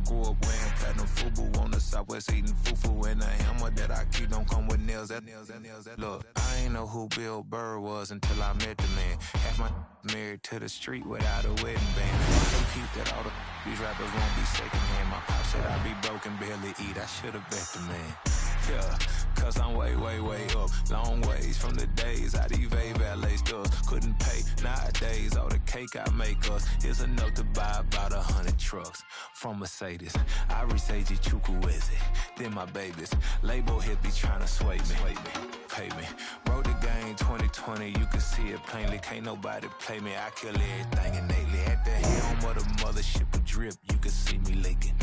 grew up wearing platinum FUBU on the Southwest eating fufu, and the hammer that I keep don't come with nails. Look, I ain't know who Bill Burr was until I met the man. Half my married to the street without a wedding band. Compete that all these rappers won't be secondhand. My pop said I be broken, barely eat. I should've bet the man. Yeah, cause I'm way, way, way up. Long ways from the days I evade valet stores. Couldn't pay nowadays. All the cake I make us is enough to buy about 100 trucks from Mercedes. I resage Chukwueze, then my babies. Label hit be trying to sway me, pay me. Wrote the game 2020, you can see it plainly. Can't nobody play me, I kill everything innately. At the helm of the mothership of drip, you can see me leaking.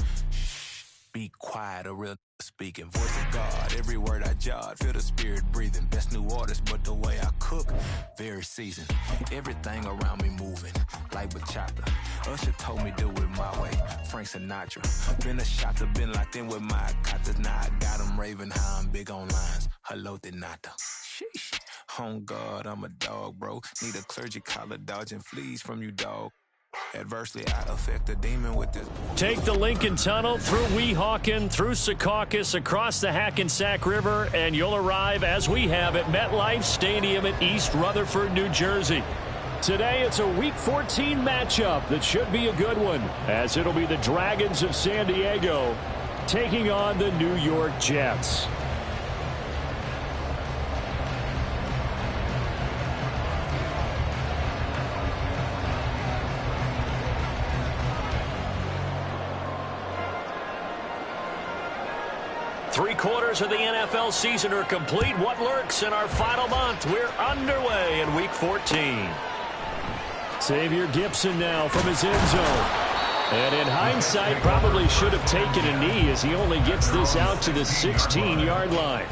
Be quiet, a real speaking. Voice of God, every word I jot. Feel the spirit breathing. Best new artist, but the way I cook, very seasoned. Everything around me moving, like bachata. Usher told me do it my way. Frank Sinatra. Been a shotter, been locked in with my katas. Now I got them raving how I'm big on lines. Hello, Denata. Sheesh. On God, I'm a dog, bro. Need a clergy collar, dodging fleas from you, dog. Adversely, I affect the demon with this. Take the Lincoln Tunnel through Weehawken, through Secaucus, across the Hackensack River, and you'll arrive, as we have, at MetLife Stadium in East Rutherford, New Jersey. Today, it's a Week 14 matchup that should be a good one, as it'll be the Dragons of San Diego taking on the New York Jets. Three-quarters of the NFL season are complete. What lurks in our final month? We're underway in Week 14. Xavier Gipson now from his end zone. And in hindsight, probably should have taken a knee as he only gets this out to the 16-yard line.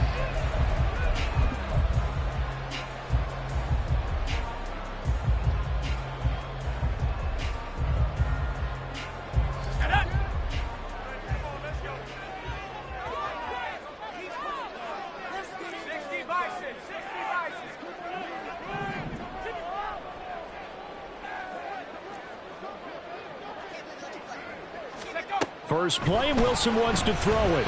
First play, Wilson wants to throw it.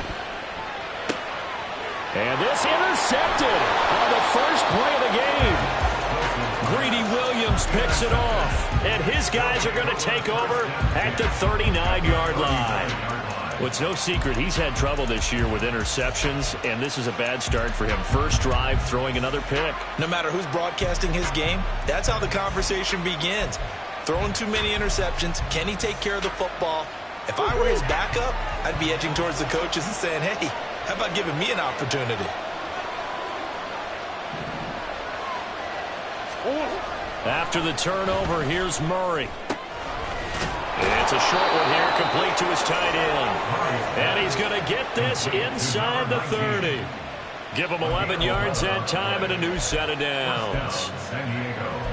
And this intercepted on the first play of the game. Greedy Williams picks it off. And his guys are going to take over at the 39-yard line. Well, it's no secret he's had trouble this year with interceptions, and this is a bad start for him. First drive, throwing another pick. No matter who's broadcasting his game, that's how the conversation begins. Throwing too many interceptions. Can he take care of the football? If I were his backup, I'd be edging towards the coaches and saying, hey, how about giving me an opportunity? After the turnover, here's Murray. It's a short one here, complete to his tight end. And he's going to get this inside the 30. Give him 11 yards that time and a new set of downs.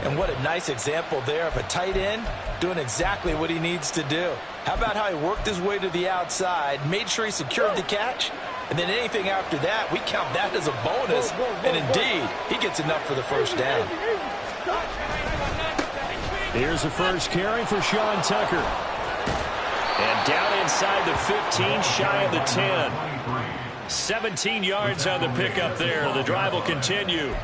And what a nice example there of a tight end doing exactly what he needs to do. How about how he worked his way to the outside, made sure he secured the catch, and then anything after that, we count that as a bonus. And indeed, he gets enough for the first down. Here's the first carry for Sean Tucker. And down inside the 15, shy of the 10. 17 yards on the pickup there. The drive will continue.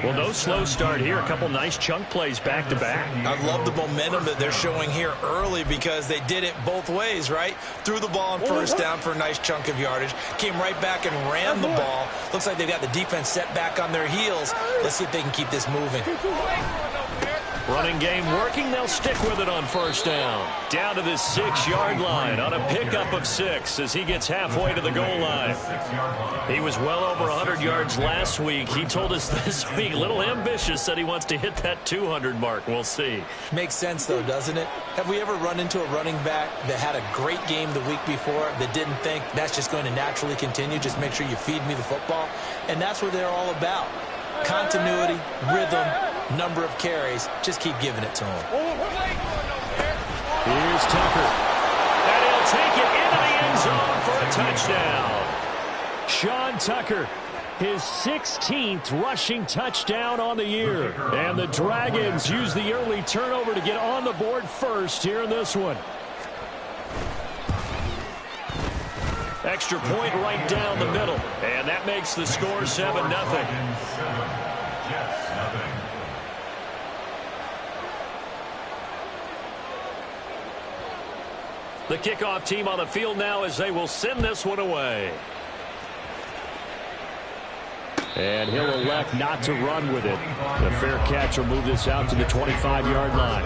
Well, no slow start here. A couple nice chunk plays back-to-back. I love the momentum that they're showing here early because they did it both ways, right? Threw the ball on first down for a nice chunk of yardage. Came right back and ran the ball. Looks like they've got the defense set back on their heels. Let's see if they can keep this moving. Running game working. They'll stick with it on first down. Down to the 6-yard line on a pickup of 6 as he gets halfway to the goal line. He was well over 100 yards last week. He told us this week, a little ambitious, said he wants to hit that 200 mark. We'll see. Makes sense, though, doesn't it? Have we ever run into a running back that had a great game the week before that didn't think that's just going to naturally continue? Just make sure you feed me the football. And that's what they're all about. Continuity, rhythm, number of carries. Just keep giving it to him. Here's Tucker. And he'll take it into the end zone for a touchdown. Sean Tucker, his 16th rushing touchdown on the year. And the Dragons use the early turnover to get on the board first here in this one. Extra point right down the middle. And that makes the score 7-0. The kickoff team on the field now as they will send this one away. And he'll elect not to run with it. The fair catch will move this out to the 25-yard line.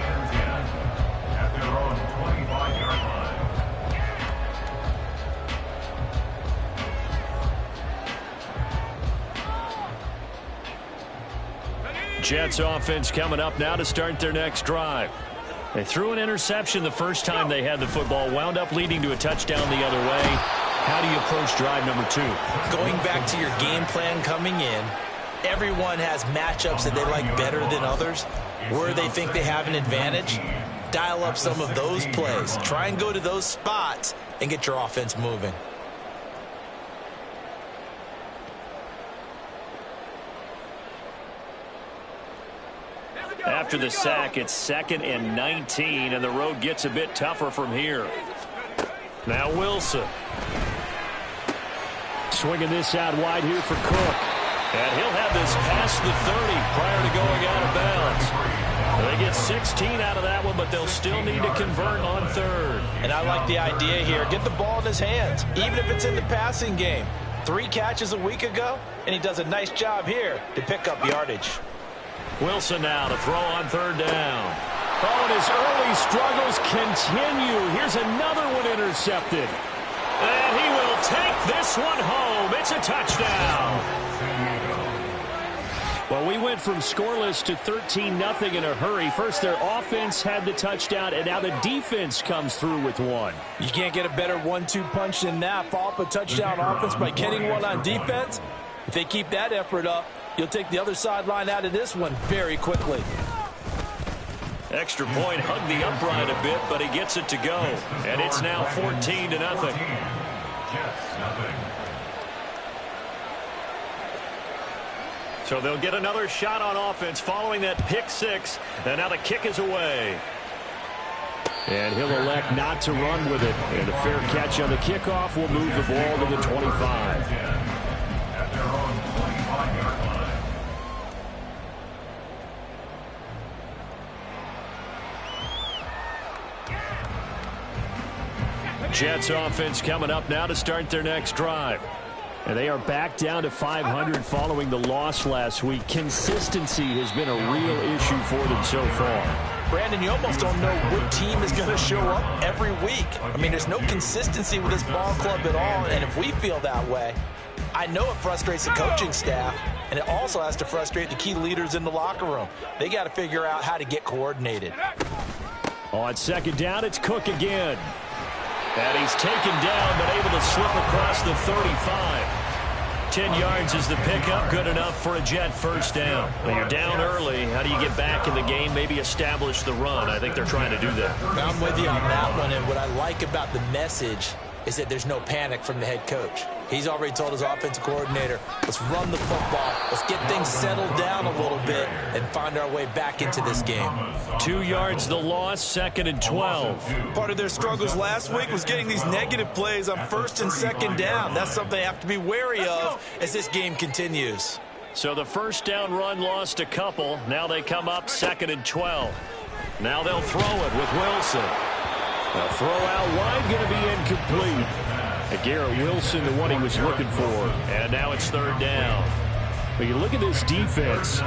Jets offense coming up now to start their next drive. They threw an interception the first time they had the football, wound up leading to a touchdown the other way. How do you approach drive number 2? Going back to your game plan coming in, everyone has matchups that they like better than others. Where they think they have an advantage, dial up some of those plays. Try and go to those spots and get your offense moving. After the sack, it's 2nd and 19, and the road gets a bit tougher from here. Now Wilson. Swinging this out wide here for Cook. And he'll have this past the 30 prior to going out of bounds. They get 16 out of that one, but they'll still need to convert on 3rd. And I like the idea here. Get the ball in his hands, even if it's in the passing game. 3 catches a week ago, and he does a nice job here to pick up yardage. Wilson now to throw on 3rd down. Oh, and his early struggles continue. Here's another one intercepted. And he will take this one home. It's a touchdown. Well, we went from scoreless to 13-0 in a hurry. First, their offense had the touchdown, and now the defense comes through with one. You can't get a better 1-2 punch than that. Follow up a touchdown offense by getting one on defense. If they keep that effort up, you'll take the other sideline out of this one very quickly. Extra point hugged the upright a bit, but he gets it to go. And it's now 14-0. So they'll get another shot on offense following that pick 6. And now the kick is away. And he'll elect not to run with it. And a fair catch on the kickoff will move the ball to the 25. Jets offense coming up now to start their next drive. And they are back down to 500 following the loss last week. Consistency has been a real issue for them so far. Brandon, you almost don't know what team is going to show up every week. I mean, there's no consistency with this ball club at all, and if we feel that way, I know it frustrates the coaching staff, and it also has to frustrate the key leaders in the locker room. They got to figure out how to get coordinated. On 2nd down, it's Cook again. And he's taken down, but able to slip across the 35. 10 yards is the pickup, good enough for a Jet first down. When you're down early, how do you get back in the game, maybe establish the run? I think they're trying to do that. I'm with you on that one, and what I like about the message is that there's no panic from the head coach. He's already told his offensive coordinator, let's run the football, let's get things settled down a little bit and find our way back into this game. 2 yards the loss, 2nd and 12. Part of their struggles last week was getting these negative plays on 1st and 2nd down. That's something they have to be wary of as this game continues. So the first down run lost a couple. Now they come up 2nd and 12. Now they'll throw it with Wilson. A throw out wide, going to be incomplete. Garrett Wilson, the one he was looking for. And now it's 3rd down. But you look at this defense.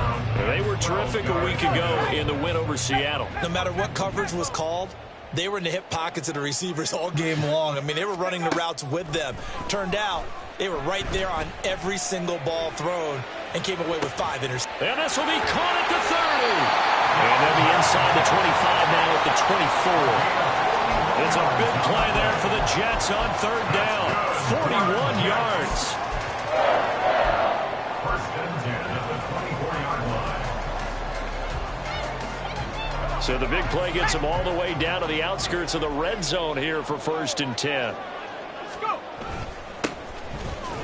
They were terrific a week ago in the win over Seattle. No matter what coverage was called, they were in the hip pockets of the receivers all game long. I mean, they were running the routes with them. Turned out, they were right there on every single ball thrown and came away with 5 interceptions. And this will be caught at the 30. And they'll be inside the 25 now at the 24. It's a big play there for the Jets on 3rd down. 41 yards. So the big play gets them all the way down to the outskirts of the red zone here for 1st and 10.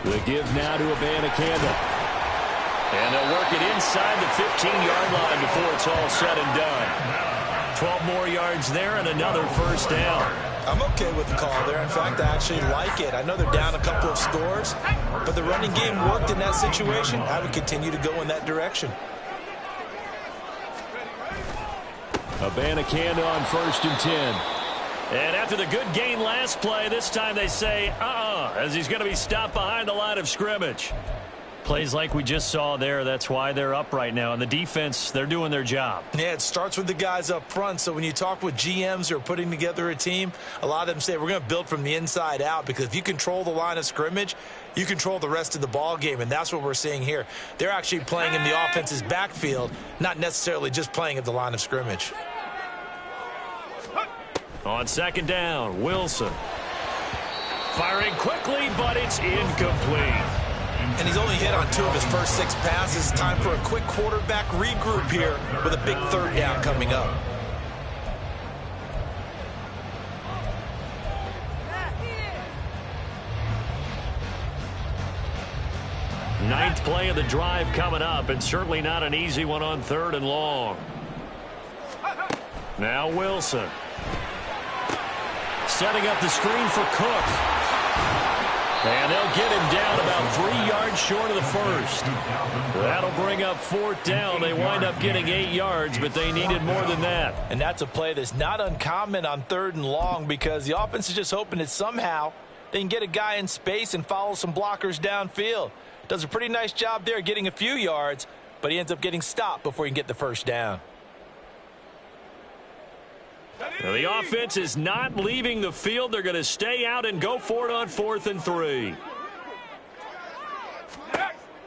The give now to Abanikanda. And they'll work it inside the 15-yard line before it's all said and done. 12 more yards there and another 1st down. I'm okay with the call there. In fact, I actually like it. I know they're down a couple of scores, but the running game worked in that situation. I would continue to go in that direction. Abanikanda on 1st and 10. And after the good gain last play, this time they say, as he's going to be stopped behind the line of scrimmage. Plays like we just saw there, that's why they're up right now. And the defense, they're doing their job. Yeah, it starts with the guys up front. So when you talk with GMs who are putting together a team, a lot of them say we're going to build from the inside out, because if you control the line of scrimmage, you control the rest of the ball game, and that's what we're seeing here. They're actually playing in the offense's backfield, not necessarily just playing at the line of scrimmage. On 2nd down, Wilson. Firing quickly, but it's incomplete. And he's only hit on 2 of his first 6 passes. Time for a quick quarterback regroup here with a big 3rd down coming up. Ninth play of the drive coming up, and certainly not an easy one on 3rd and long. Now Wilson. Setting up the screen for Cook. And they'll get him down about 3 yards short of the first. That'll bring up 4th down. They wind up getting 8 yards, but they needed more than that. And that's a play that's not uncommon on 3rd and long, because the offense is just hoping that somehow they can get a guy in space and follow some blockers downfield. Does a pretty nice job there getting a few yards, but he ends up getting stopped before he can get the 1st down. Now the offense is not leaving the field. They're going to stay out and go for it on 4th and 3.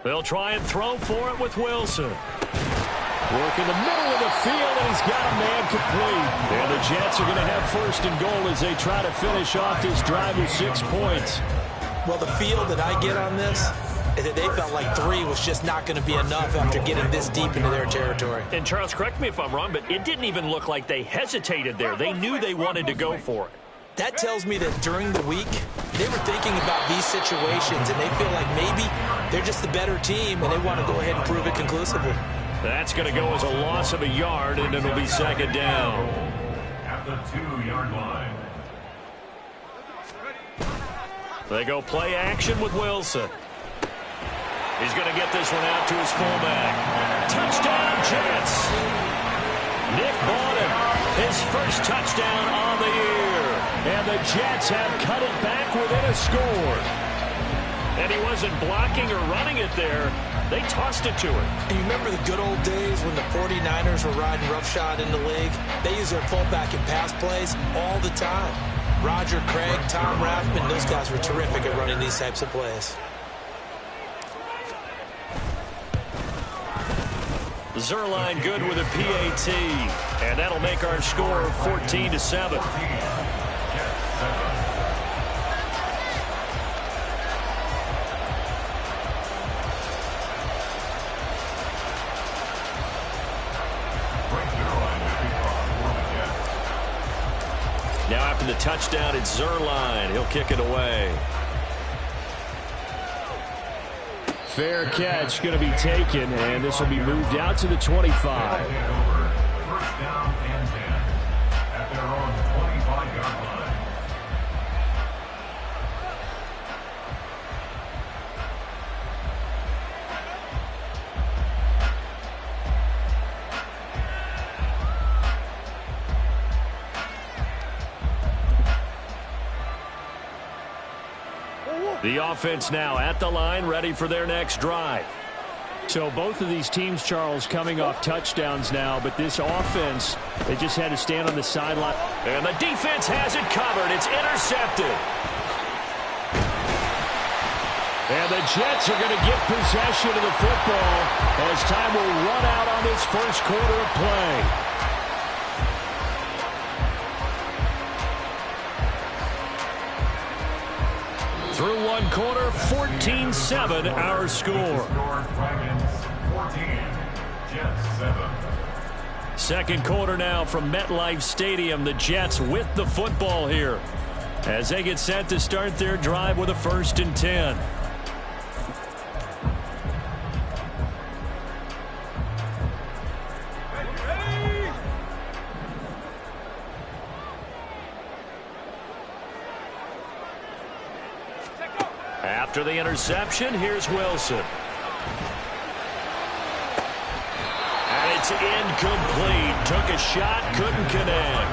They'll try and throw for it with Wilson. Work in the middle of the field, and he's got a man complete. And the Jets are going to have 1st and goal as they try to finish off this drive with 6 points. Well, the feel that I get on this is that they felt like 3 was just not going to be enough after getting this deep into their territory. And Charles, correct me if I'm wrong, but it didn't even look like they hesitated there. They knew they wanted to go for it. That tells me that during the week, they were thinking about these situations, and they feel like maybe they're just the better team, and they want to go ahead and prove it conclusively. That's going to go as a loss of a yard, and it'll be 2nd down. At the 2-yard line. They go play action with Wilson. He's going to get this one out to his fullback. Touchdown, Jets. Nick Bawden, his first touchdown on the year. And the Jets have cut it back within a score. And he wasn't blocking or running it there. They tossed it to him. And you remember the good old days when the 49ers were riding roughshod in the league? They use their fullback in pass plays all the time. Roger Craig, Tom Rathman, those guys were terrific at running these types of plays. Zerline good with a PAT, and that'll make our score 14-7. Now after the touchdown, it's Zerline. He'll kick it away. Fair catch going to be taken, and this will be moved out to the 25. First down and 10 at their own 25-yard line. The offense now at the line, ready for their next drive. So both of these teams, Charles, coming off touchdowns now, but this offense, they just had to stand on the sideline. And the defense has it covered. It's intercepted. And the Jets are going to get possession of the football as time will run out on this first quarter of play. Through one quarter, 14-7 our score. Second quarter now from MetLife Stadium. The Jets with the football here as they get set to start their drive with a 1st and 10. After the interception, here's Wilson. And it's incomplete. Took a shot, couldn't connect.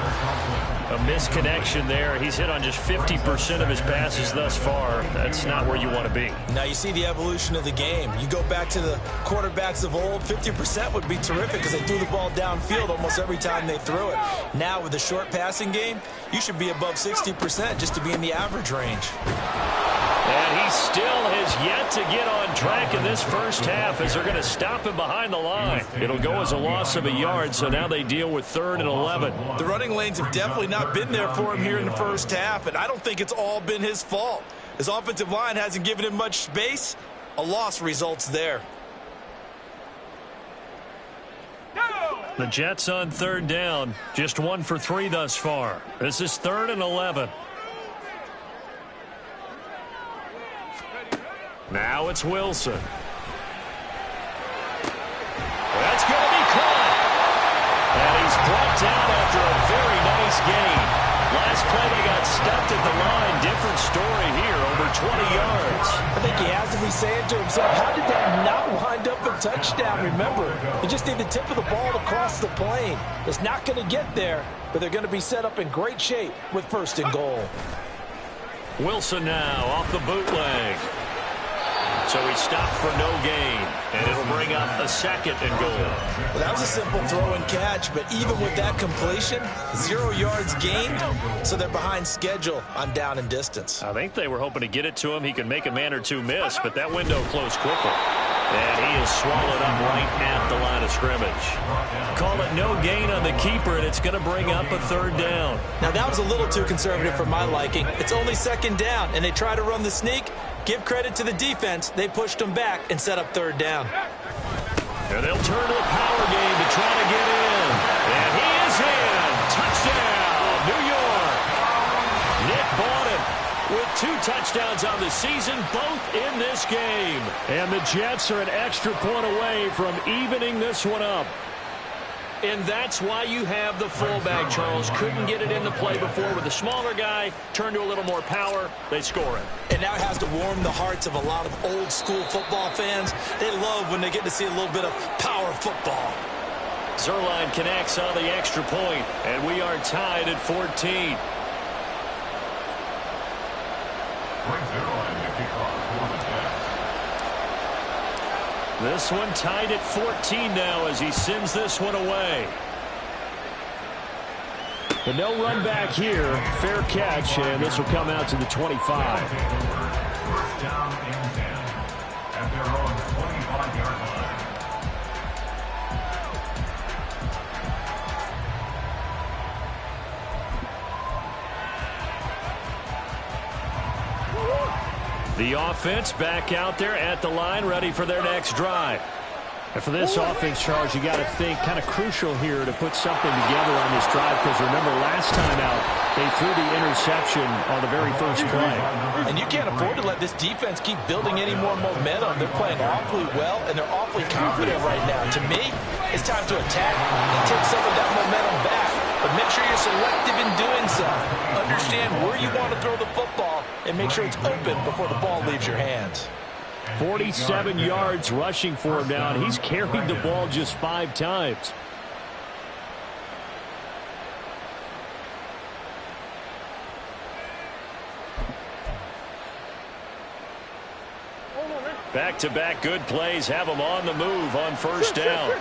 A misconnection there. He's hit on just 50% of his passes thus far. That's not where you want to be. Now you see the evolution of the game. You go back to the quarterbacks of old, 50% would be terrific because they threw the ball downfield almost every time they threw it. Now with the short passing game, you should be above 60% just to be in the average range. And he still has yet to get on track in this first half as they're going to stop him behind the line. It'll go as a loss of a yard, so now they deal with 3rd and 11. The running lanes have definitely not been there for him here in the first half, and I don't think it's all been his fault. His offensive line hasn't given him much space. A loss results there. The Jets on 3rd down, just 1 for 3 thus far. This is 3rd and 11. Now it's Wilson. That's going to be caught. And he's brought down after a very nice gain. Last play they got stuffed at the line. Different story here, over 20 yards. I think he has to be saying to himself, how did that not wind up a touchdown? Remember, you just need the tip of the ball to cross the plane. It's not going to get there, but they're going to be set up in great shape with 1st and goal. Wilson now off the bootleg. So he stopped for no gain, and it'll bring up a 2nd and goal. Well, that was a simple throw and catch, but even with that completion, 0 yards gained, so they're behind schedule on down and distance. I think they were hoping to get it to him. He could make a man or two miss, but that window closed quickly. And he is swallowed up right at the line of scrimmage. Call it no gain on the keeper, and it's going to bring up a 3rd down. Now, that was a little too conservative for my liking. It's only 2nd down, and they try to run the sneak. Give credit to the defense. They pushed him back and set up 3rd down. And they'll turn to the power game to try to get in. And he is in. Touchdown, New York. Nick Bawden with 2 touchdowns on the season, both in this game. And the Jets are an extra point away from evening this one up. And that's why you have the fullback, Charles. Couldn't get it in the play before with a smaller guy. Turn to a little more power. They score it. And now it has to warm the hearts of a lot of old-school football fans. They love when they get to see a little bit of power football. Zerline connects on the extra point, and we are tied at 14. This one tied at 14 now as he sends this one away. But no run back here. Fair catch, and this will come out to the 25. 1st down and 10 at their own 25-yard line. The offense back out there at the line, ready for their next drive. And for this offense, Charles, you got to think kind of crucial here to put something together on this drive, because remember last time out, they threw the interception on the very first play. And you can't afford to let this defense keep building any more momentum. They're playing awfully well, and they're awfully confident right now. To me, it's time to attack and take some of that momentum back. But make sure you're selective in doing so. Understand where you want to throw the football and make sure it's open before the ball leaves your hands. 47 yards rushing for him now, and he's carried the ball just 5 times. Back-to-back good plays have him on the move on 1st down.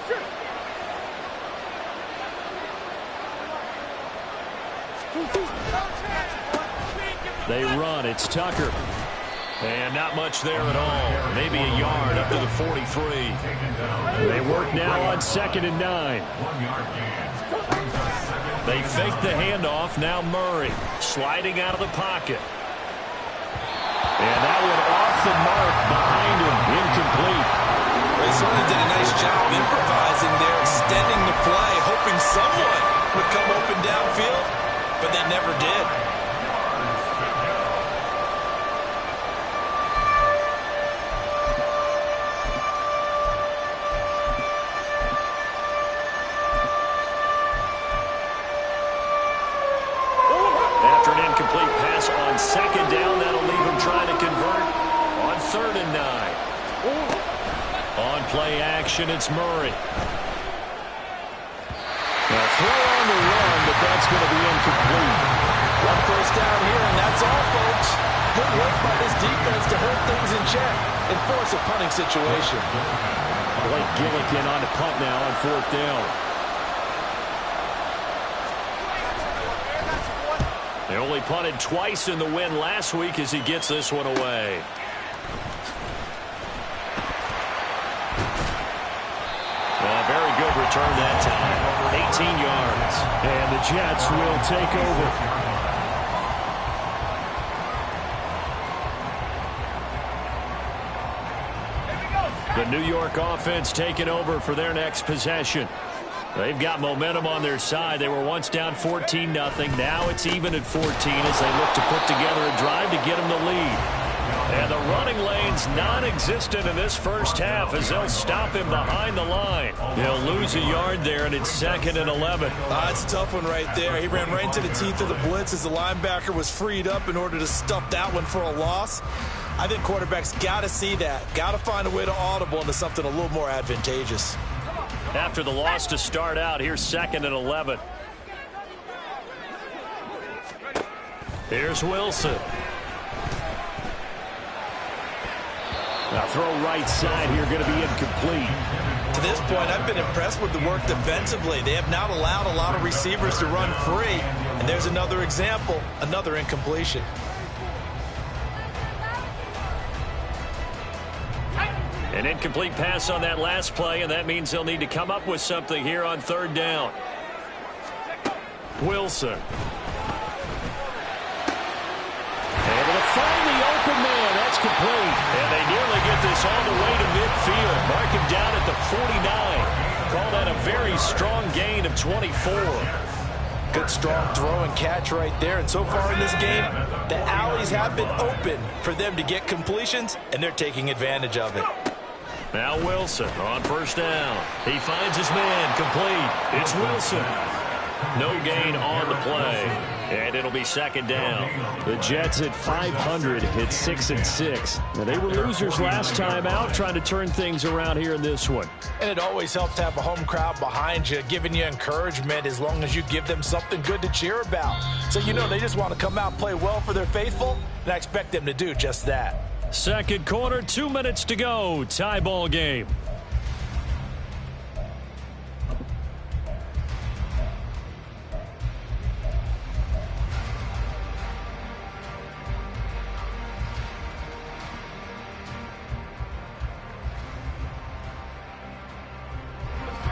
They run. It's Tucker. And not much there at all. Maybe a yard up to the 43. They work now on 2nd and 9. They fake the handoff. Now Murray sliding out of the pocket. And that one off the mark behind him. Incomplete. They certainly did a nice job improvising there, extending the play, hoping someone would come open downfield, but they never did. After an incomplete pass on 2nd down, that'll leave him trying to convert On play action, it's Murray. Now throw on the run, but that's going to be incomplete. One first down here, and that's all, folks. Good work by this defense to hold things in check and force a punting situation. Blake Gillikin on the punt now on 4th down. They only punted twice in the win last week as he gets this one away. Very good return that time. 18 yards. And the Jets will take over. The New York offense taking over for their next possession. They've got momentum on their side. They were once down 14-0. Now it's even at 14 as they look to put together a drive to get them the lead. And the running lane's non-existent in this first half as they'll stop him behind the line. He'll lose a yard there, and it's 2nd and 11. That's a tough one right there. He ran right into the teeth of the blitz as the linebacker was freed up in order to stuff that one for a loss. I think quarterbacks got to see that. Got to find a way to audible into something a little more advantageous. After the loss to start out, here's 2nd and 11. Here's Wilson. Now throw right side here, going to be incomplete. To this point, I've been impressed with the work defensively. They have not allowed a lot of receivers to run free. And there's another example, another incompletion. An incomplete pass on that last play, and that means they'll need to come up with something here on 3rd down. Wilson. Able to find the open man. That's complete. And they nearly get this all the way to midfield. Mark him down at the 49. Call that a very strong gain of 24. Good, strong throw and catch right there. And so far in this game, the alleys have been open for them to get completions, and they're taking advantage of it. Now Wilson on 1st down. He finds his man, complete. It's Wilson. No gain on the play, and it'll be 2nd down. The Jets at 500 hit 6-6. Now, they were losers last time out, trying to turn things around here in this one. And it always helps to have a home crowd behind you, giving you encouragement as long as you give them something good to cheer about. So you know they just want to come out and play well for their faithful, and I expect them to do just that. 2nd quarter, 2 minutes to go. Tie ball game.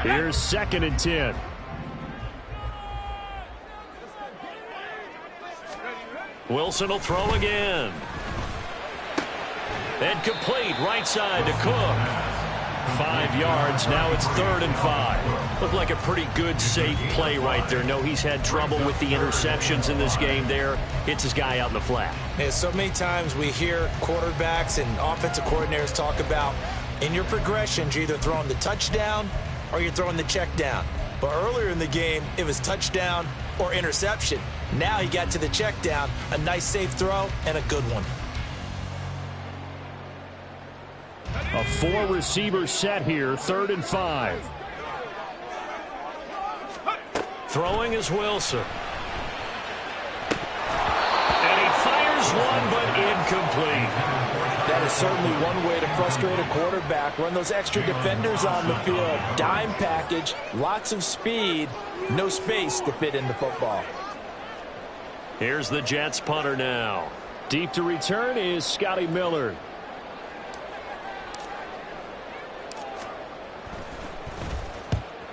Here's 2nd and 10. Wilson will throw again. And complete right side to Cook. 5 yards. Now it's 3rd and 5. Looked like a pretty good, safe play right there. No, he's had trouble with the interceptions in this game there. Hits his guy out in the flat. Yeah, so many times we hear quarterbacks and offensive coordinators talk about in your progressions, you're either throwing the touchdown or you're throwing the check down. But earlier in the game, it was touchdown or interception. Now he got to the check down, a nice safe throw, and a good one. A 4-receiver set here, 3rd and 5. Throwing is Wilson. And he fires one, but incomplete. That is certainly one way to frustrate a quarterback. Run those extra defenders on the field. Dime package, lots of speed, no space to fit in the football. Here's the Jets punter now. Deep to return is Scotty Miller.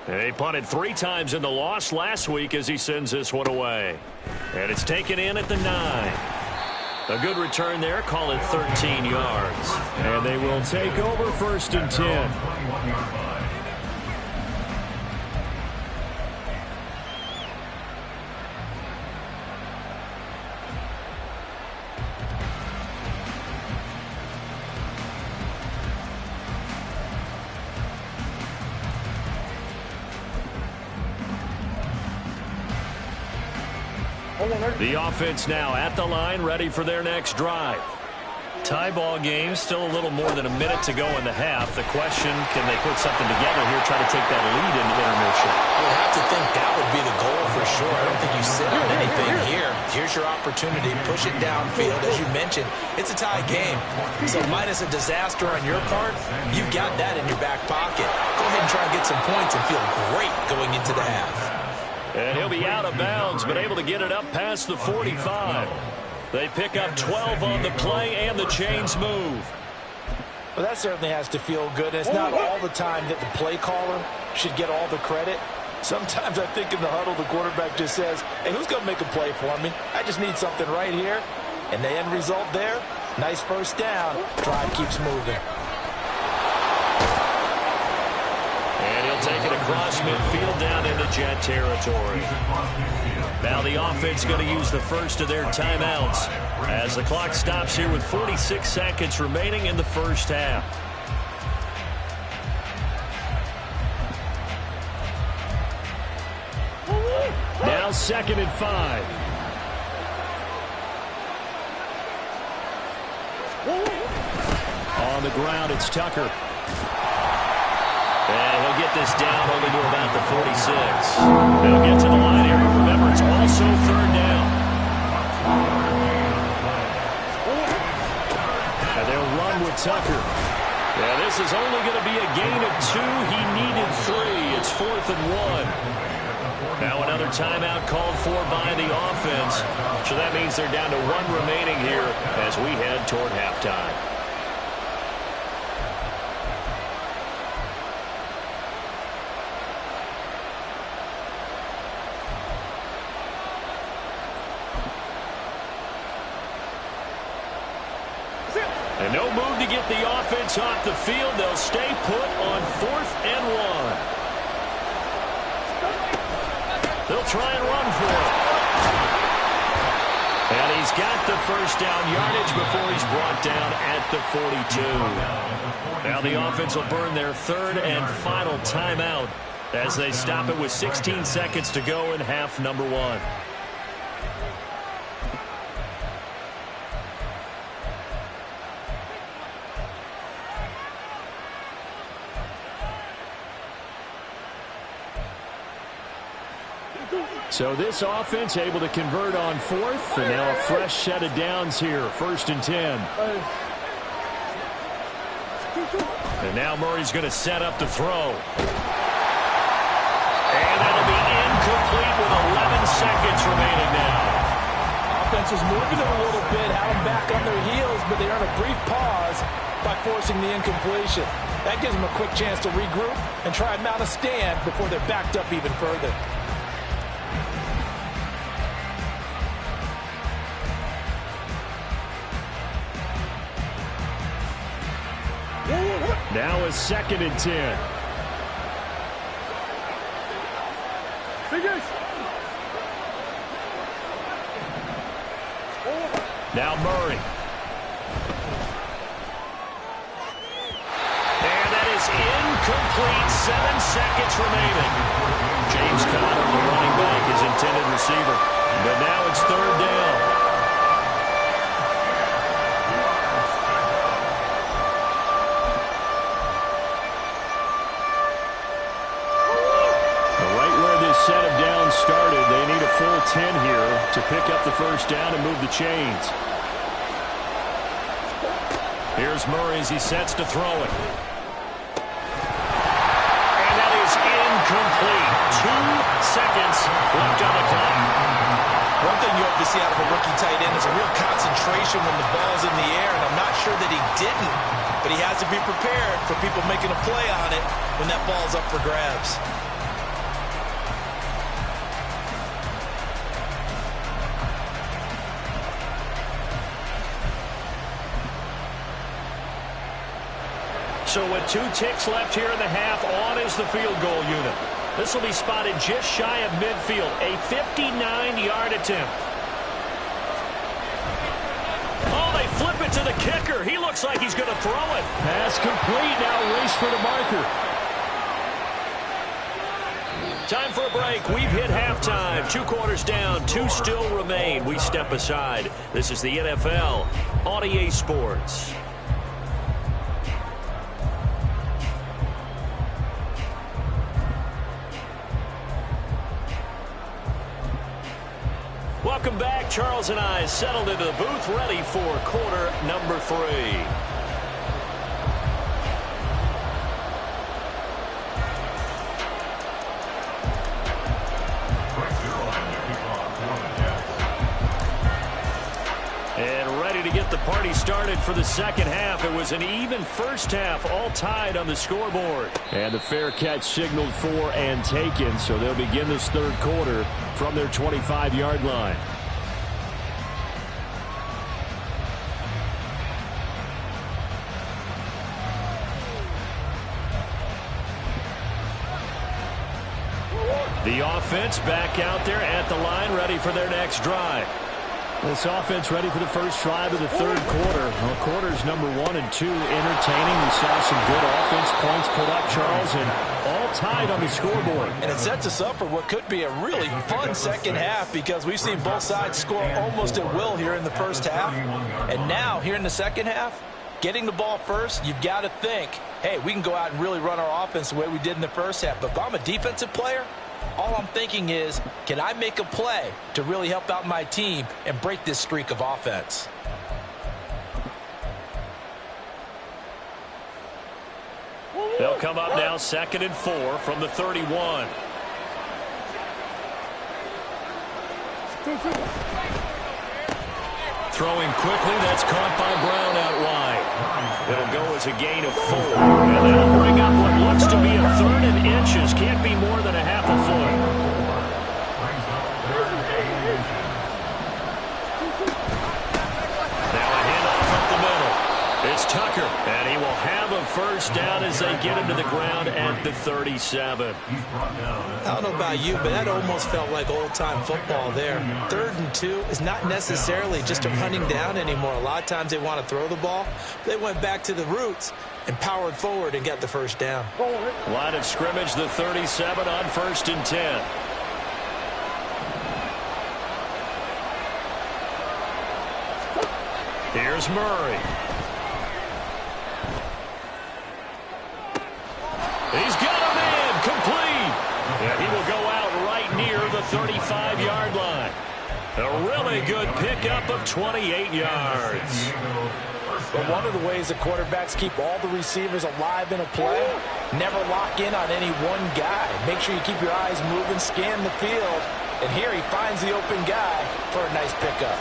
And he punted 3 times in the loss last week as he sends this one away. And it's taken in at the 9. A good return there, call it 13 yards. And they will take over 1st and 10. The offense now at the line, ready for their next drive. Tie ball game, still a little more than a minute to go in the half. The question, can they put something together here, try to take that lead into intermission? I would have to think that would be the goal for sure. I don't think you sit on anything here. Here's your opportunity. Push it downfield. As you mentioned, it's a tie game. So minus a disaster on your part, you've got that in your back pocket. Go ahead and try and get some points and feel great going into the half. And he'll be out of bounds, but able to get it up past the 45. They pick up 12 on the play, and the chains move. Well, that certainly has to feel good. And it's not all the time that the play caller should get all the credit. Sometimes I think in the huddle, the quarterback just says, hey, who's going to make a play for me? I just need something right here. And the end result there, nice first down. Drive keeps moving. And he'll take it across midfield down into Jet territory. Now the offense going to use the first of their timeouts as the clock stops here with 46 seconds remaining in the first half. Now 2nd and 5. On the ground, it's Tucker. And he'll get this down only to about the 46. They'll get to the line here, but remember, it's also 3rd down. And they'll run with Tucker. Yeah, this is only going to be a gain of 2. He needed 3. It's 4th and 1. Now another timeout called for by the offense. So that means they're down to 1 remaining here as we head toward halftime. And no move to get the offense off the field. They'll stay put on 4th and 1. They'll try and run for it. And he's got the first down yardage before he's brought down at the 42. Now the offense will burn their 3rd and final timeout as they stop it with 16 seconds to go in half number 1. So this offense able to convert on 4th, and now a fresh set of downs here, 1st and 10. And now Murray's going to set up the throw. And that'll be incomplete with 11 seconds remaining now. Offense was moving it a little bit, had them back on their heels, but they earn a brief pause by forcing the incompletion. That gives them a quick chance to regroup and try and mount a stand before they're backed up even further. Now a 2nd and 10. Now Murray. And that is incomplete. 7 seconds remaining. James Conner, the running back, his intended receiver. But now it's 3rd down. Set of downs started. They need a full 10 here to pick up the first down and move the chains. Here's Murray as he sets to throw it. And that is incomplete. 2 seconds left on the clock. One thing you hope to see out of a rookie tight end is a real concentration when the ball's in the air, and I'm not sure that he didn't, but he has to be prepared for people making a play on it when that ball's up for grabs. So with 2 ticks left here in the half, on is the field goal unit. This will be spotted just shy of midfield, a 59-yard attempt. Oh, they flip it to the kicker. He looks like he's going to throw it. Pass complete. Now race for the marker. Time for a break. We've hit halftime. 2 quarters down, 2 still remain. We step aside. This is the NFL on EA Sports. Welcome back. Charles and I settled into the booth, ready for quarter number 3. And ready to get the party started for the second half. It was an even first half, all tied on the scoreboard. And the fair catch signaled for and taken, so they'll begin this third quarter from their 25-yard line. The offense back out there at the line, ready for their next drive. This offense ready for the first drive of the third quarter. Well, quarters number 1 and 2 entertaining. We saw some good offense points put up, Charles, and all tied on the scoreboard. And it sets us up for what could be a really fun second half because we've seen both sides score almost at will here in the first half. And now, here in the second half, getting the ball first, you've got to think, hey, we can go out and really run our offense the way we did in the first half. But if I'm a defensive player, all I'm thinking is, can I make a play to really help out my team and break this streak of offense? They'll come up now 2nd and 4 from the 31. Throwing quickly, that's caught by Brown out wide. It'll go as a gain of 4. And that'll bring up what looks to be a 3rd and inches. Can't be more than a half a foot. Now a handoff up the middle. It's Tucker, and he will have a first down as they get him to the ground at the 37. I don't know about you, but that almost felt like old-time football there. 3rd and 2 is not necessarily just a running down anymore. A lot of times they want to throw the ball. They went back to the roots and powered forward and got the first down. Line of scrimmage, the 37 on 1st and 10. Here's Murray. He's got a man complete. And he will go out right near the 35-yard line. A really good pickup of 28 yards. But one of the ways the quarterbacks keep all the receivers alive in a play, never lock in on any one guy. Make sure you keep your eyes moving, scan the field. And here he finds the open guy for a nice pickup.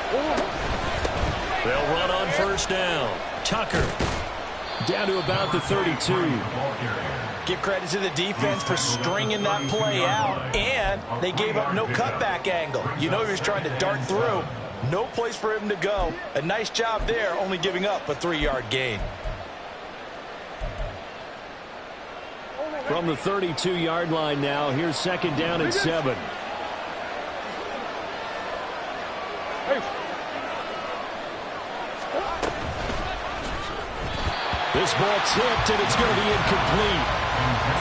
They'll run on first down. Tucker down to about the 32. Give credit to the defense for stringing that play out, and they gave up no cutback angle. You know he was trying to dart through. No place for him to go. A nice job there, only giving up a 3-yard gain. From the 32-yard line now, here's 2nd down and 7. This ball tipped, and it's going to be incomplete.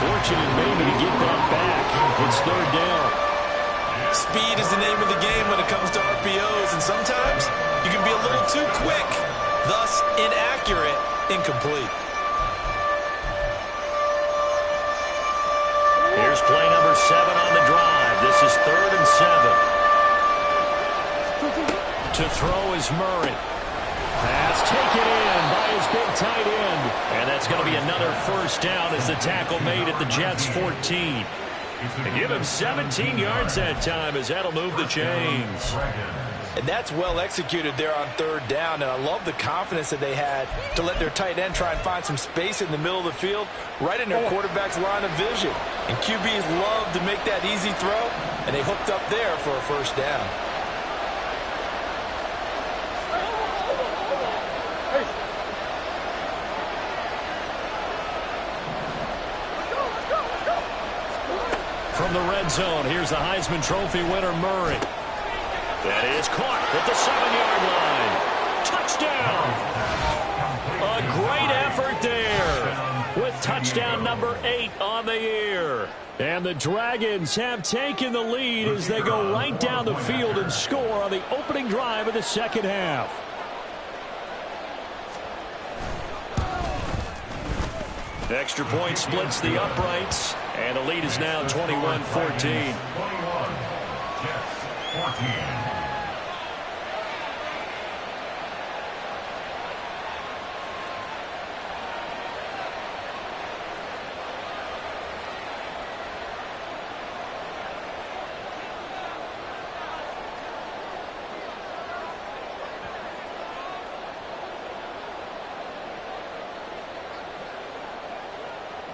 Fortunate maybe to get that back. It's 3rd down. Speed is the name of the game when it comes to RPOs, and sometimes you can be a little too quick, thus inaccurate, incomplete. Here's play number 7 on the drive. This is 3rd and 7. To throw is Murray. Pass taken in by his big tight end. And that's going to be another first down as the tackle made at the Jets' 14. And give him 17 yards that time as that'll move the chains. And that's well executed there on 3rd down. And I love the confidence that they had to let their tight end try and find some space in the middle of the field, right in their quarterback's line of vision. And QBs love to make that easy throw, and they hooked up there for a first down. From the red zone, here's the Heisman Trophy winner, Murray. That is caught at the 7-yard line. Touchdown! A great effort there with touchdown number 8 on the year. And the Dragons have taken the lead as they go right down the field and score on the opening drive of the second half. Extra point splits the uprights, and the lead is now 21-14. 21, Jets 14.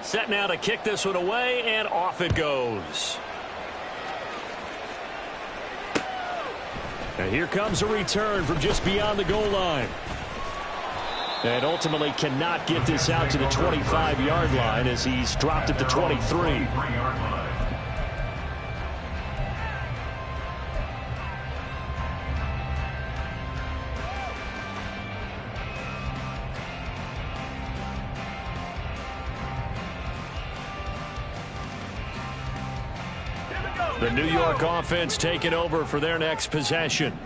Set now to kick this one away, and off it goes. And here comes a return from just beyond the goal line. And ultimately cannot get this out to the 25-yard line as he's dropped at the 23. The New York offense taking over for their next possession.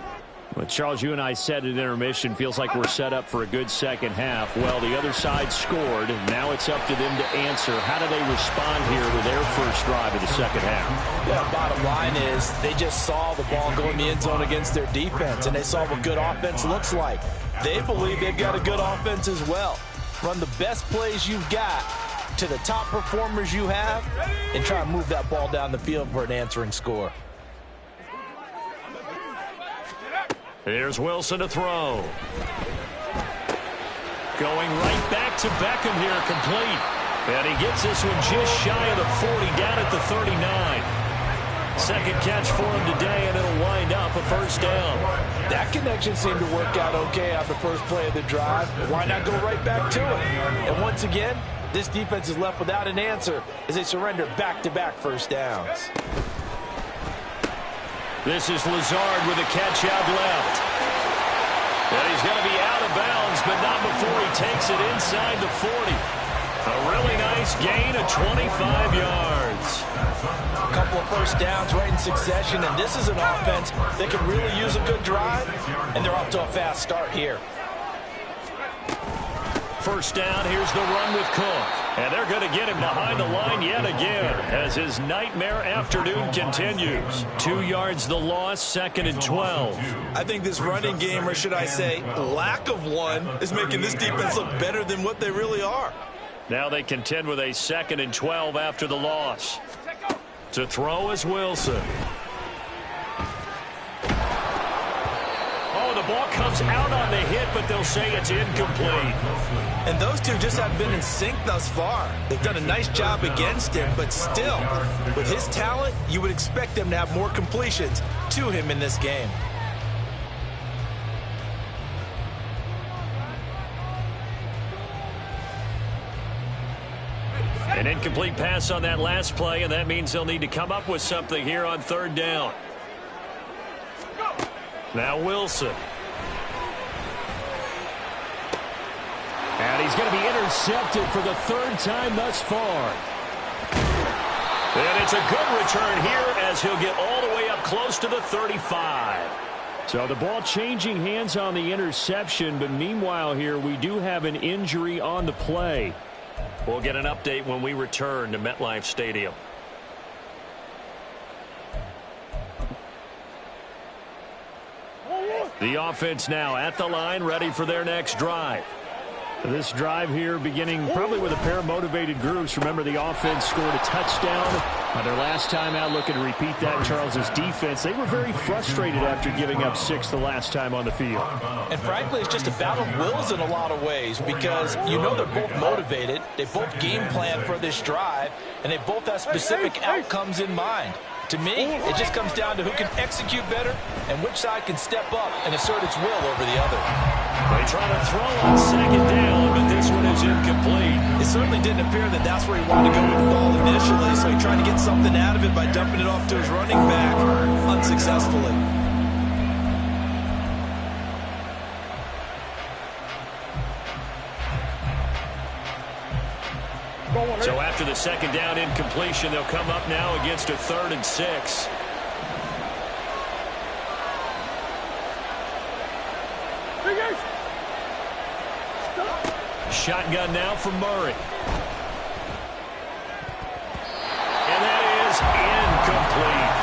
Well, Charles, you and I said at intermission, feels like we're set up for a good second half. Well, the other side scored, and now it's up to them to answer. How do they respond here with their first drive of the second half? Yeah, bottom line is they just saw the ball go in the end zone against their defense, and they saw what good offense looks like. They believe they've got a good offense as well. Run the best plays you've got to the top performers you have, and try and move that ball down the field for an answering score. Here's Wilson to throw. Going right back to Beckham here, complete. And he gets this one just shy of the 40, down at the 39. Second catch for him today, and it'll wind up a first down. That connection seemed to work out okay on the first play of the drive. Why not go right back to it? And once again, this defense is left without an answer as they surrender back-to-back first downs. This is Lazard with a catch out left. And he's going to be out of bounds, but not before he takes it inside the 40. A really nice gain of 25 yards. A couple of first downs right in succession, and this is an offense that can really use a good drive, and they're off to a fast start here. First down, here's the run with Cook. And they're going to get him behind the line yet again as his nightmare afternoon continues. 2 yards the loss, second and 12. I think this running game, or should I say lack of one, is making this defense look better than what they really are. Now they contend with a second and 12 after the loss. To throw is Wilson. Oh, the ball comes out on the hit, but they'll say it's incomplete. And those two just haven't been in sync thus far. They've done a nice job against him, but still, with his talent, you would expect them to have more completions to him in this game. An incomplete pass on that last play, and that means they'll need to come up with something here on third down. Now Wilson. And he's going to be intercepted for the third time thus far. And it's a good return here as he'll get all the way up close to the 35. So the ball changing hands on the interception, but meanwhile here we do have an injury on the play. We'll get an update when we return to MetLife Stadium. The offense now at the line, ready for their next drive. This drive here beginning probably with a pair of motivated groups. Remember, the offense scored a touchdown on their last time out. Looking to repeat that. Charles's defense, they were very frustrated after giving up 6 the last time on the field. And frankly, it's just a battle of wills in a lot of ways because you know they're both motivated. They both game plan for this drive, and they both have specific outcomes in mind. To me, it just comes down to who can execute better and which side can step up and assert its will over the other. They try to throw on second down, but this one is incomplete. It certainly didn't appear that that's where he wanted to go with the ball initially, so he tried to get something out of it by dumping it off to his running back unsuccessfully. So after the second down incompletion, they'll come up now against a 3rd and 6. Shotgun now from Murray. And that is incomplete.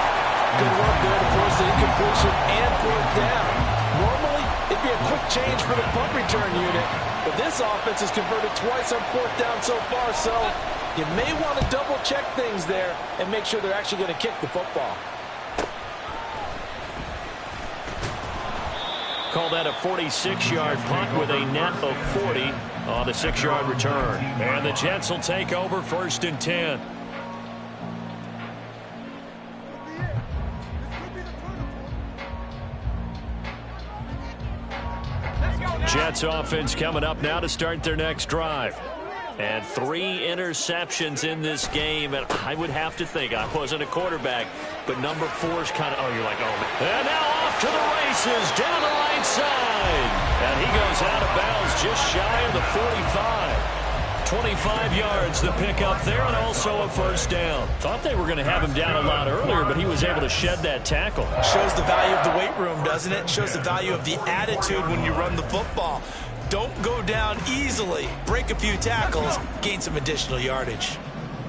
Good work there to force the incompletion and 4th down. Normally, it'd be a quick change for the punt return unit, but this offense has converted twice on 4th down so far, so you may want to double-check things there and make sure they're actually going to kick the football. Call that a 46-yard punt with a net of 40 on the 6-yard return. And the Jets will take over 1st and 10. Jets offense coming up now to start their next drive. And 3 interceptions in this game. And I would have to think, I wasn't a quarterback, but number 4's kind of, you're like, oh, man. And now off to the races, down the right side. And he goes out of bounds just shy of the 45. 25 yards the pickup there, and also a 1st down. Thought they were going to have him down a lot earlier, but he was able to shed that tackle. Shows the value of the weight room, doesn't it? Shows the value of the attitude when you run the football. Don't go down easily. Break a few tackles, gain some additional yardage.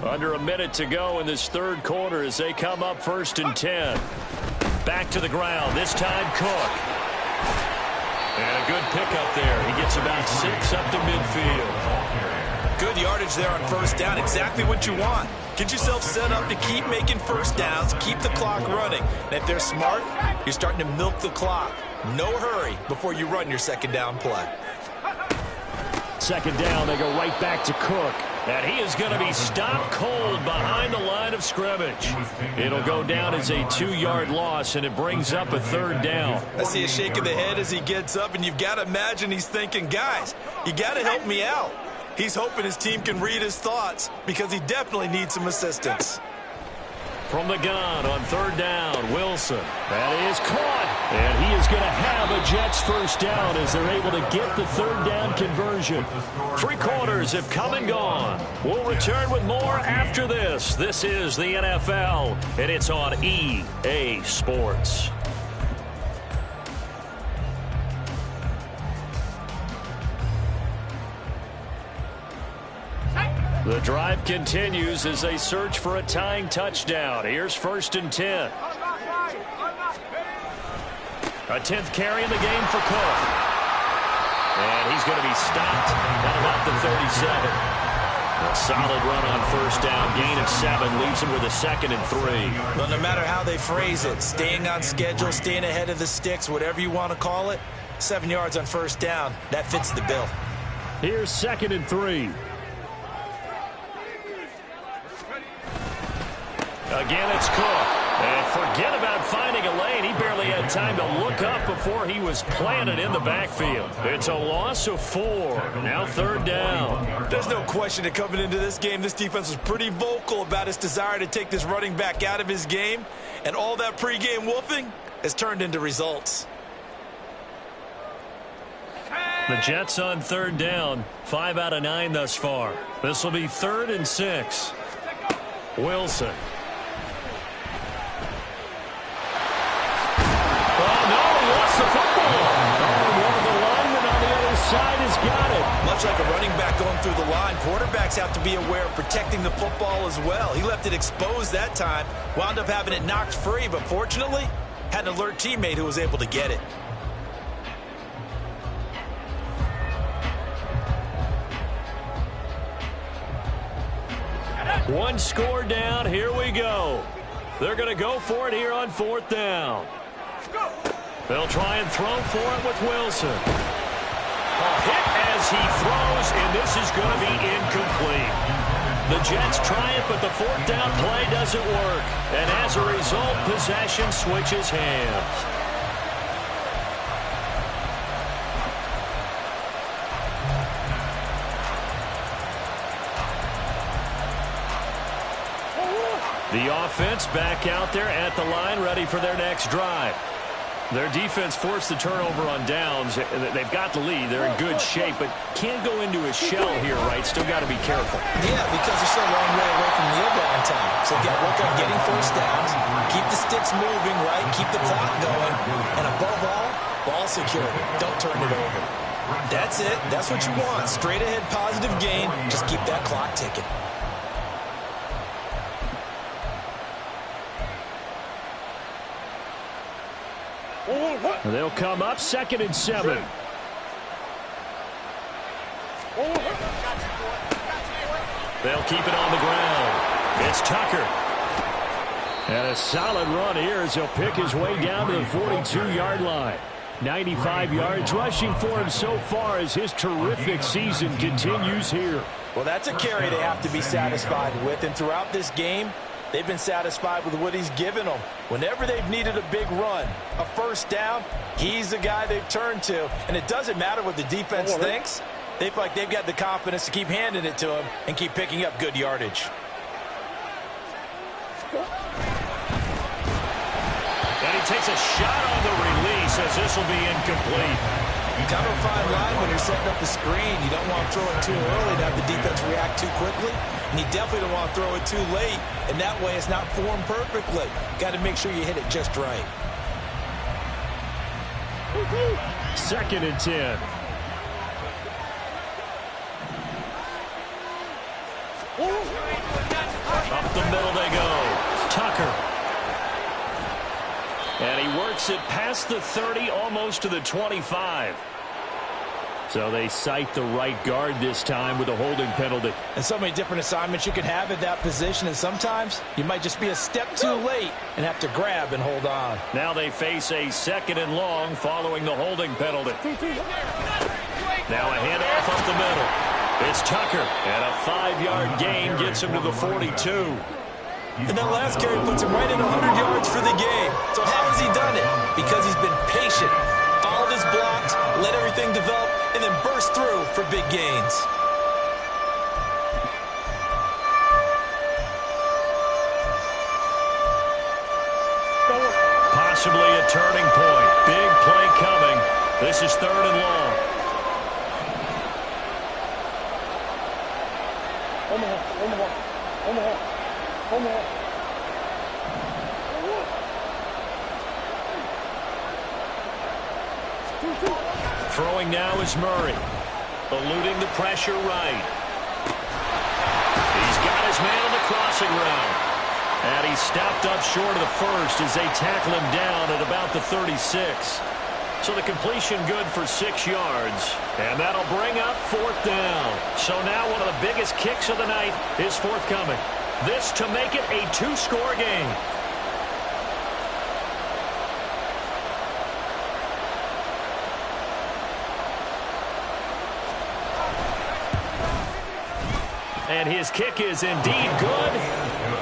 Under a minute to go in this 3rd quarter as they come up 1st and 10. Back to the ground, this time Cook. And a good pickup there. He gets about 6 up to midfield. Good yardage there on 1st down. Exactly what you want. Get yourself set up to keep making 1st downs, keep the clock running. And if they're smart, you're starting to milk the clock. No hurry before you run your 2nd down play. 2nd down, they go right back to Cook. And he is going to be stopped cold behind the line of scrimmage. It'll go down as a 2-yard loss, and it brings up a 3rd down. I see a shake of the head as he gets up, and you've got to imagine he's thinking, guys, you got to help me out. He's hoping his team can read his thoughts because he definitely needs some assistance. From the gun on 3rd down, Wilson. That is caught. And he is going to have a Jets 1st down as they're able to get the 3rd down conversion. 3 quarters have come and gone. We'll return with more after this. This is the NFL, and it's on EA Sports. The drive continues as they search for a tying touchdown. Here's 1st and 10. A 10th carry in the game for Cook. And he's going to be stopped at about the 37. A solid run on 1st down. Gain of 7 leaves him with a 2nd and 3. Well, no matter how they phrase it, staying on schedule, staying ahead of the sticks, whatever you want to call it, 7 yards on 1st down, that fits the bill. Here's 2nd and 3. Again, it's Cook. And forget about finding a lane. He barely had time to look up before he was planted in the backfield. It's a loss of 4. Now 3rd down. There's no question that coming into this game, this defense was pretty vocal about its desire to take this running back out of his game. And all that pregame wolfing has turned into results. The Jets on 3rd down. 5 out of 9 thus far. This will be 3rd and 6. Wilson. The football. Oh, one of the linemen on the other side has got it. Much like a running back going through the line, quarterbacks have to be aware of protecting the football as well. He left it exposed that time, wound up having it knocked free, but fortunately, had an alert teammate who was able to get it. One score down. Here we go. They're going to go for it here on 4th down. They'll try and throw for it with Wilson. A hit as he throws, and this is going to be incomplete. The Jets try it, but the 4th down play doesn't work. And as a result, possession switches hands. The offense back out there at the line, ready for their next drive. Their defense forced the turnover on downs. They've got the lead. They're in good shape, but can't go into a shell here, right? Still got to be careful. Yeah, because they're still a long way away from kneel down time. So you've got to work on getting first downs, keep the sticks moving, right? Keep the clock going. And above all, ball security. Don't turn it over. That's it. That's what you want. Straight ahead positive gain. Just keep that clock ticking. They'll come up 2nd and 7. They'll keep it on the ground. It's Tucker. And a solid run here as he'll pick his way down to the 42-yard line. 95 yards rushing for him so far as his terrific season continues here. Well, that's a carry they have to be satisfied with. And throughout this game, they've been satisfied with what he's given them. Whenever they've needed a big run, a first down, he's the guy they've turned to. And it doesn't matter what the defense thinks. They feel like they've got the confidence to keep handing it to him and keep picking up good yardage. And he takes a shot on the release as this will be incomplete. Kind of a fine line when you're setting up the screen. You don't want to throw it too early to have the defense react too quickly. And you definitely don't want to throw it too late. And that way it's not formed perfectly. Got to make sure you hit it just right. 2nd and 10. Up the middle they go. Tucker. And he works it past the 30, almost to the 25. So they cite the right guard this time with a holding penalty. And so many different assignments you can have at that position, and sometimes you might just be a step too late and have to grab and hold on. Now they face a 2nd and long following the holding penalty. Now a handoff up the middle. It's Tucker, and a 5-yard gain gets him to the 42. And that last carry puts him right at 100 yards for the game. So how has he done it? Because he's been patient, followed his blocks, let everything develop, and then burst through for big gains. Possibly a turning point. Big play coming. This is 3rd and long. Throwing now is Murray. Eluding the pressure right. He's got his man on the crossing route. And he stopped up short of the first as they tackle him down at about the 36. So the completion good for 6 yards. And that'll bring up 4th down. So now one of the biggest kicks of the night is forthcoming. This to make it a 2-score game. And his kick is indeed good.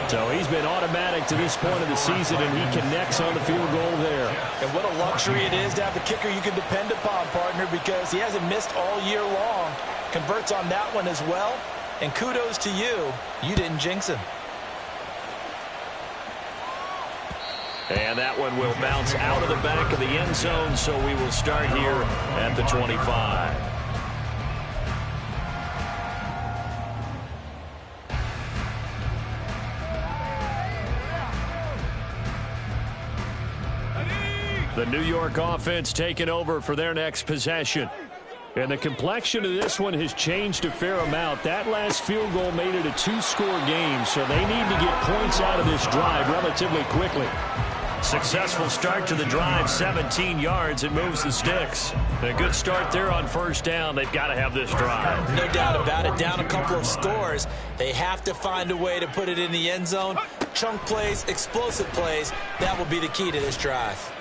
So he's been automatic to this point of the season, and he connects on the field goal there. And what a luxury it is to have a kicker you can depend upon, partner, because he hasn't missed all year long. Converts on that one as well. And kudos to you. You didn't jinx him. And that one will bounce out of the back of the end zone, so we will start here at the 25. The New York offense taking over for their next possession. And the complexion of this one has changed a fair amount. That last field goal made it a 2-score game, so they need to get points out of this drive relatively quickly. Successful start to the drive, 17 yards, and moves the sticks. A good start there on first down. They've got to have this drive. No doubt about it. Down a couple of scores. They have to find a way to put it in the end zone. Chunk plays, explosive plays. That will be the key to this drive.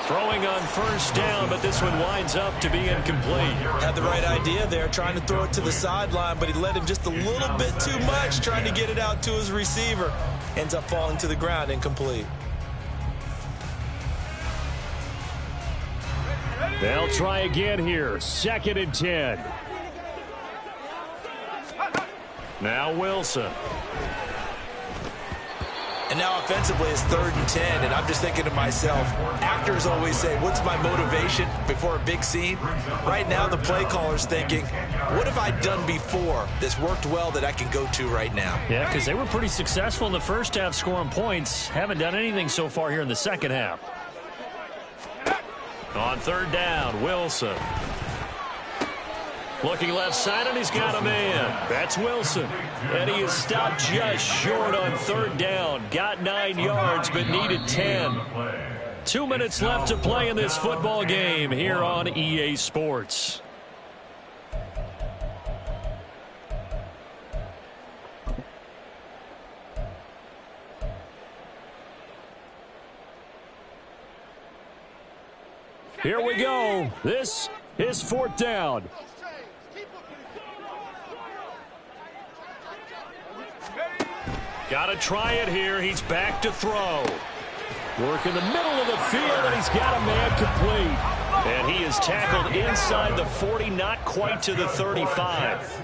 Throwing on first down, but this one winds up to be incomplete. Had the right idea there, trying to throw it to the sideline, but he led him just a little bit too much, trying to get it out to his receiver. Ends up falling to the ground, incomplete. They'll try again here. 2nd and 10. Now Wilson. And now offensively it's 3rd and 10, and I'm just thinking to myself, actors always say, what's my motivation before a big scene? Right now the play caller's thinking, what have I done before that's worked well that I can go to right now? Yeah, because they were pretty successful in the first half scoring points. Haven't done anything so far here in the second half. On 3rd down, Wilson. Looking left side, and he's got a man. That's Wilson. And he is stopped just short on 3rd down. Got 9 yards, but needed 10. 2 minutes left to play in this football game here on EA Sports. Here we go. This is 4th down. Got to try it here. He's back to throw. Work in the middle of the field, and he's got a man complete. And he is tackled inside the 40, not quite to the 35.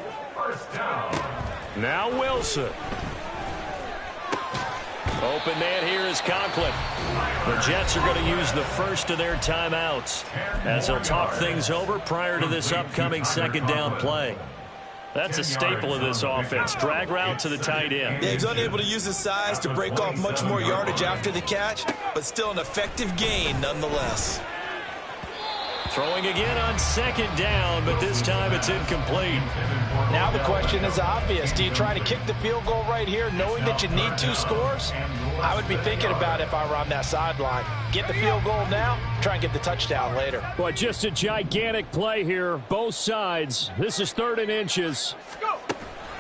Now Wilson. Open man here is Conklin. The Jets are going to use the first of their timeouts as they'll talk things over prior to this upcoming 2nd down play. That's a staple of this offense. Drag route to the tight end. Yeah, he's unable to use his size to break off much more yardage after the catch, but still an effective gain nonetheless. Throwing again on 2nd down, but this time it's incomplete. Now the question is obvious. Do you try to kick the field goal right here knowing that you need 2 scores? I would be thinking about it if I were on that sideline. Get the field goal now, try and get the touchdown later. Boy, just a gigantic play here, both sides. This is 3rd and inches.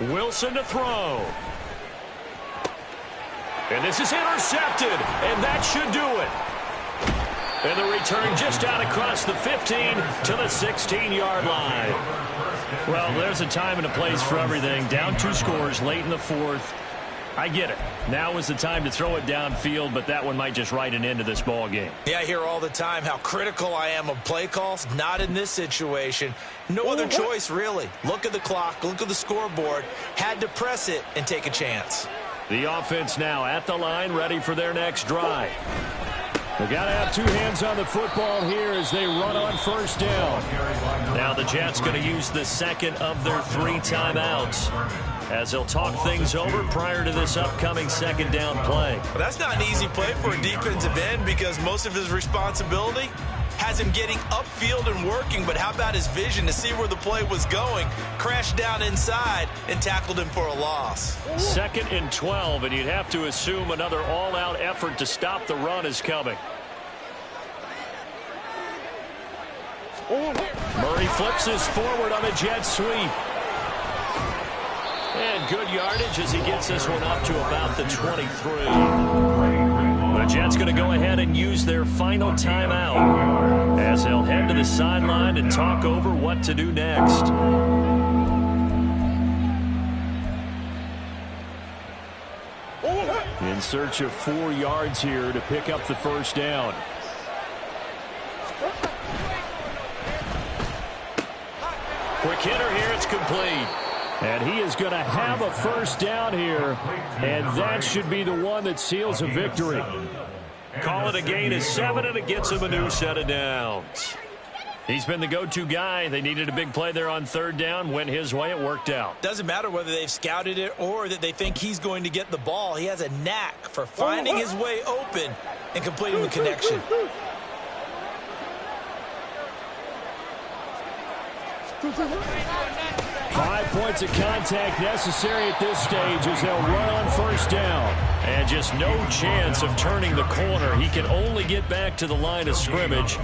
Wilson to throw. And this is intercepted, and that should do it. And the return just out across the 15 to the 16-yard line. Well, there's a time and a place for everything. Down 2 scores late in the 4th. I get it. Now is the time to throw it downfield, but that one might just write an end to this ball game. Yeah, I hear all the time how critical I am of play calls. Not in this situation. No other choice, really. Look at the clock. Look at the scoreboard. Had to press it and take a chance. The offense now at the line, ready for their next drive. They got to have 2 hands on the football here as they run on 1st down. Now the Jets going to use the 2nd of their 3 timeouts as they'll talk things over prior to this upcoming 2nd down play. Well, that's not an easy play for a defensive end because most of his responsibility has him getting upfield and working, but how about his vision to see where the play was going, crashed down inside, and tackled him for a loss. 2nd and 12, and you'd have to assume another all-out effort to stop the run is coming. Murray flips this forward on a jet sweep. And good yardage as he gets this one up to about the 23. The Jets going to go ahead and use their final timeout as they'll head to the sideline and talk over what to do next. In search of 4 yards here to pick up the 1st down. Quick hitter here, it's complete. And he is going to have a 1st down here, and that should be the one that seals a victory. Call it a gain of 7, and it gets him a new set of downs. He's been the go-to guy. They needed a big play there on 3rd down. Went his way. It worked out. Doesn't matter whether they've scouted it or that they think he's going to get the ball. He has a knack for finding his way open and completing the connection. Five points of contact necessary at this stage as they'll run on 1st down. And just no chance of turning the corner. He can only get back to the line of scrimmage.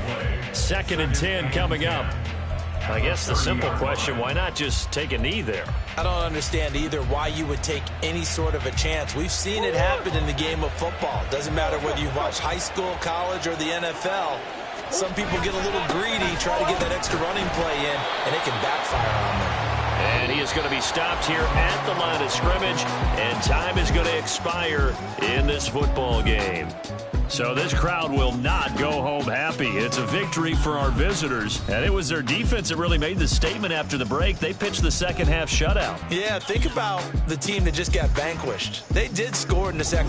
2nd and 10 coming up. I guess the simple question, why not just take a knee there? I don't understand either why you would take any sort of a chance. We've seen it happen in the game of football. Doesn't matter whether you watch high school, college, or the NFL. Some people get a little greedy, try to get that extra running play in, and it can backfire on them. And he is going to be stopped here at the line of scrimmage, and time is going to expire in this football game. So this crowd will not go home happy. It's a victory for our visitors, and it was their defense that really made the statement after the break. They pitched the second half shutout. Yeah, think about the team that just got vanquished. They did score in the second